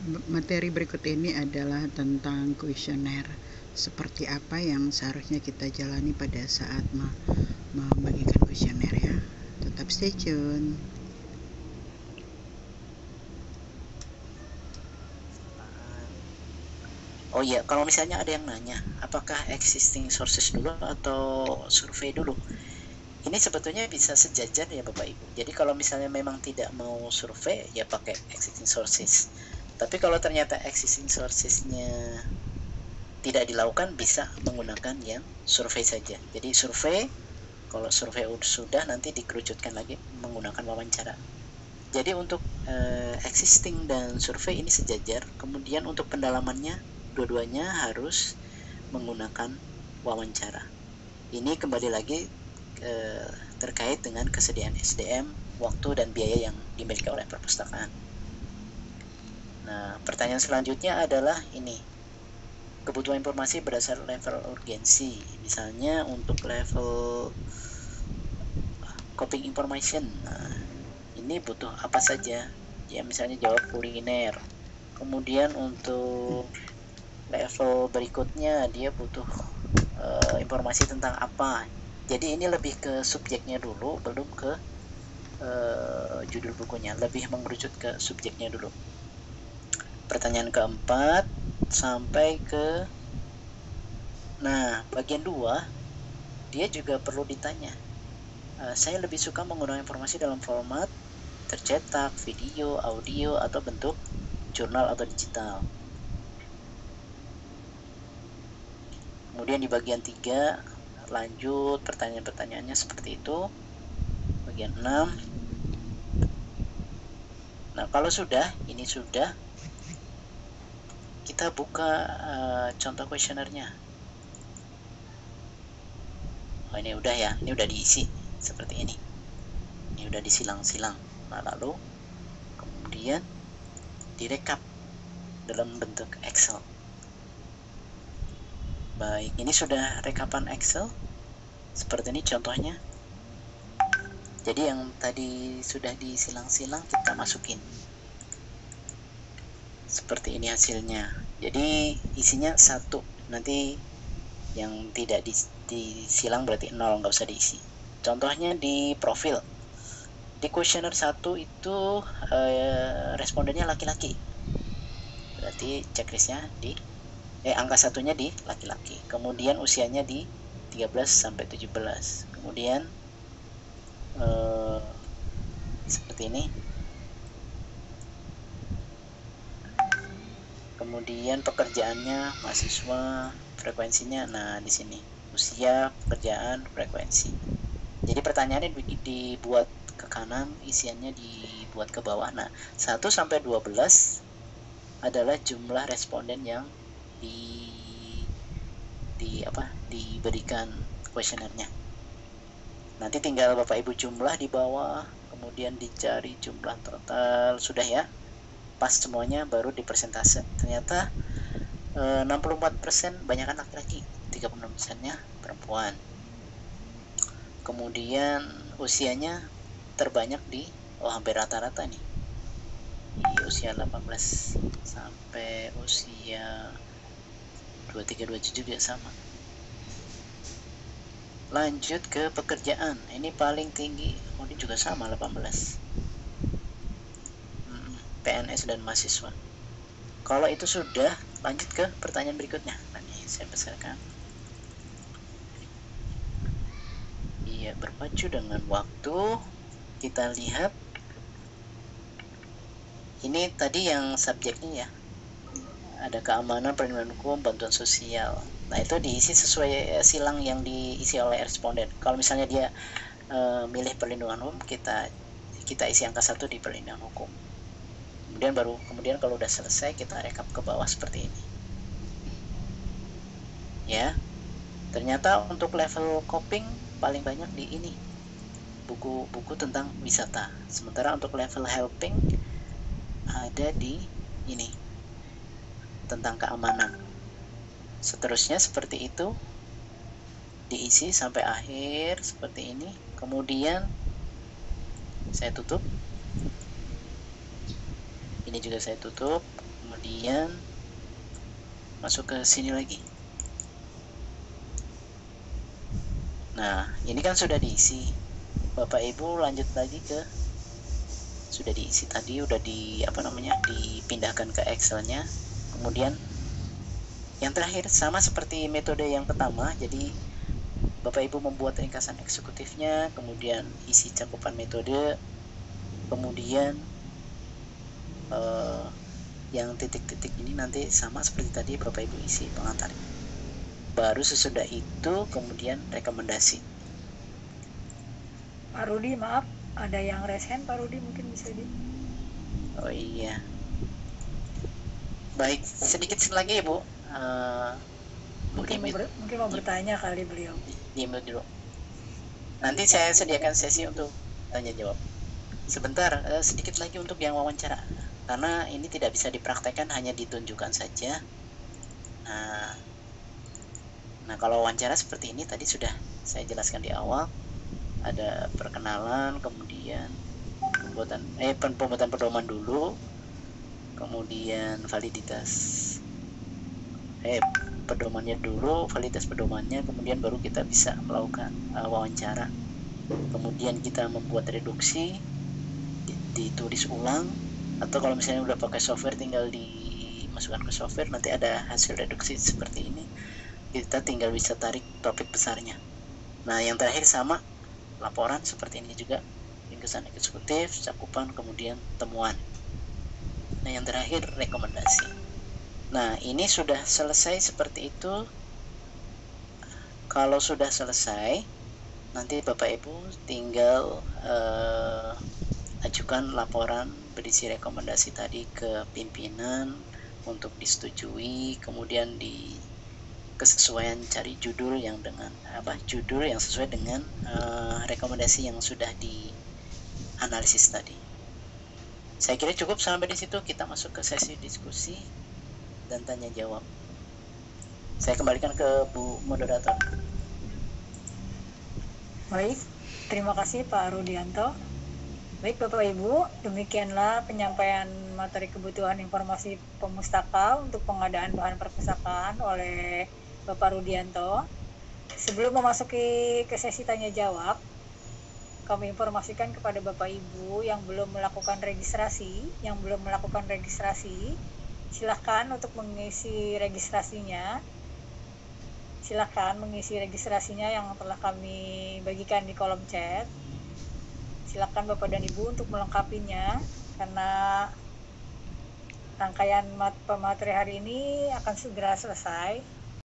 Materi berikut ini adalah tentang kuesioner. Seperti apa yang seharusnya kita jalani pada saat membagikan kuesioner ya. Tetap stay tune. Oh iya, kalau misalnya ada yang nanya, apakah existing sources dulu atau survei dulu? Ini sebetulnya bisa sejajar ya Bapak Ibu. Jadi kalau misalnya memang tidak mau survei, ya pakai existing sources. Tapi kalau ternyata existing sourcesnya tidak dilakukan, bisa menggunakan yang survei saja. Jadi survei, kalau survei sudah nanti dikerucutkan lagi menggunakan wawancara. Jadi untuk existing dan survei ini sejajar. Kemudian untuk pendalamannya, dua-duanya harus menggunakan wawancara. Ini kembali lagi terkait dengan kesediaan SDM, waktu dan biaya yang dimiliki oleh perpustakaan. Nah, pertanyaan selanjutnya adalah ini. Kebutuhan informasi berdasar level urgensi. Misalnya untuk level coping information. Nah, ini butuh apa saja? Ya, misalnya jawab kuliner. Kemudian untuk level berikutnya dia butuh informasi tentang apa. Jadi ini lebih ke subjeknya dulu, belum ke judul bukunya, lebih mengerucut ke subjeknya dulu. Pertanyaan keempat sampai ke bagian 2, dia juga perlu ditanya. Saya lebih suka menggunakan informasi dalam format tercetak, video, audio, atau bentuk jurnal atau digital. Kemudian di bagian 3 lanjut pertanyaan-pertanyaannya seperti itu. Bagian 6. Nah, kalau ini sudah, kita buka contoh kuesionernya. Oh, ini udah ya, ini udah diisi seperti ini. Ini udah disilang-silang. Nah, lalu kemudian direkap dalam bentuk Excel. Baik, ini sudah rekapan Excel. Seperti ini contohnya. Jadi yang tadi sudah disilang-silang kita masukin. Seperti ini hasilnya. Jadi isinya 1. Nanti yang tidak disilang berarti 0, nggak usah diisi. Contohnya di profil. Di kuesioner 1 itu respondennya laki-laki. Berarti checklistnya di angka 1-nya di laki-laki. Kemudian usianya di 13 sampai 17. Kemudian seperti ini. Kemudian pekerjaannya mahasiswa, frekuensinya. Nah, di sini usia, pekerjaan, frekuensi. Jadi pertanyaannya dibuat ke kanan, isiannya dibuat ke bawah. Nah, 1 sampai 12 adalah jumlah responden yang diberikan kuesionernya. Nanti tinggal Bapak Ibu jumlah di bawah, kemudian dicari jumlah total. Sudah ya, pas semuanya baru dipersentase. Ternyata 64% banyakan laki-laki, 36%-nya perempuan. Kemudian usianya terbanyak di hampir rata-rata nih, di usia 18 sampai usia 23-27 juga sama. Lanjut ke pekerjaan. Ini paling tinggi, ini juga sama 18. PNS dan mahasiswa. Kalau itu sudah, lanjut ke pertanyaan berikutnya. Ini saya besarkan. Iya, berpacu dengan waktu. Kita lihat. Ini tadi yang subjeknya ya. Ada keamanan, perlindungan hukum, bantuan sosial. Nah, itu diisi sesuai silang yang diisi oleh responden. Kalau misalnya dia milih perlindungan hukum, kita isi angka 1 di perlindungan hukum. Kemudian kalau udah selesai, kita rekap ke bawah seperti ini. Ya. Ternyata untuk level coping paling banyak di ini. Buku-buku tentang wisata. Sementara untuk level helping ada di ini. Tentang keamanan. Seterusnya seperti itu. Diisi sampai akhir seperti ini. Kemudian saya tutup. Ini juga saya tutup. kemudian masuk ke sini lagi. Nah, ini kan sudah diisi. Bapak Ibu lanjut lagi ke, sudah diisi tadi, udah dipindahkan ke Excel-nya. Kemudian yang terakhir sama seperti metode yang pertama. Jadi Bapak Ibu membuat ringkasan eksekutifnya, kemudian isi cakupan metode, kemudian yang titik-titik ini nanti sama seperti tadi Bapak Ibu isi pengantar. Baru sesudah itu kemudian rekomendasi. Pak Rudi, maaf, ada yang raise hand. Pak Rudi mungkin bisa di. Oh iya. Baik, sedikit lagi ya Bu. Mungkin mau bertanya kali beliau. Diambil dulu. Nanti saya sediakan sesi untuk tanya jawab. Sebentar, sedikit lagi untuk yang wawancara. Karena ini tidak bisa dipraktekkan, hanya ditunjukkan saja. Nah, kalau wawancara seperti ini tadi sudah saya jelaskan di awal. Ada perkenalan, kemudian pembuatan pedoman dulu, kemudian validitas pedomannya dulu, validitas pedomannya, kemudian baru kita bisa melakukan wawancara. Kemudian kita membuat reduksi, ditulis ulang, atau kalau misalnya udah pakai software tinggal dimasukkan ke software, nanti ada hasil reduksi seperti ini, kita tinggal bisa tarik topik besarnya. Nah, yang terakhir sama laporan seperti ini juga, ringkasan eksekutif, cakupan, kemudian temuan. Nah, yang terakhir rekomendasi. Nah, ini sudah selesai seperti itu. Kalau sudah selesai, nanti Bapak Ibu tinggal ajukan laporan berisi rekomendasi tadi ke pimpinan untuk disetujui, kemudian di kesesuaian cari judul yang sesuai dengan rekomendasi yang sudah dianalisis tadi. Saya kira cukup sampai di situ. Kita masuk ke sesi diskusi dan tanya jawab. Saya kembalikan ke Bu Moderator. Baik, terima kasih Pak Rudianto. Baik Bapak Ibu, demikianlah penyampaian materi kebutuhan informasi pemustaka untuk pengadaan bahan perpustakaan oleh Bapak Rudianto. Sebelum memasuki ke sesi tanya jawab, kami informasikan kepada Bapak Ibu yang belum melakukan registrasi, silakan untuk mengisi registrasinya. Silakan mengisi registrasinya yang telah kami bagikan di kolom chat. Silakan Bapak dan Ibu untuk melengkapinya, karena rangkaian materi hari ini akan segera selesai.